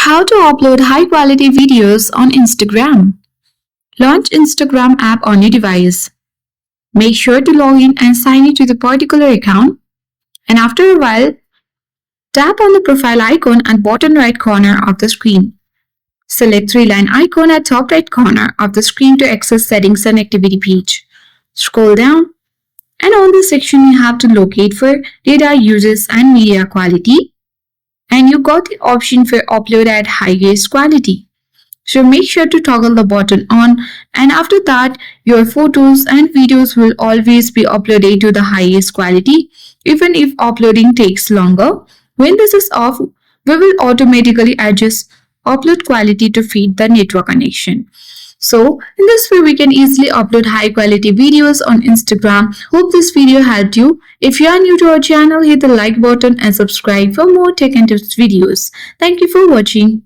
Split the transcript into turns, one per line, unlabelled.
How to upload high quality videos on Instagram. Launch Instagram app on your device. Make sure to log in and sign in to the particular account. And after a while, tap on the profile icon at bottom right corner of the screen. Select three-line icon at top right corner of the screen to access settings and activity page. Scroll down and on this section you have to locate for data uses and media quality. And you got the option for upload at highest quality. So make sure to toggle the button on, and after that your photos and videos will always be uploaded to the highest quality even if uploading takes longer. When this is off, we will automatically adjust upload quality to fit the network connection. So in this way we can easily upload high quality videos on Instagram. Hope this video helped you. If you are new to our channel, hit the like button and subscribe for more tech and tips videos. Thank you for watching.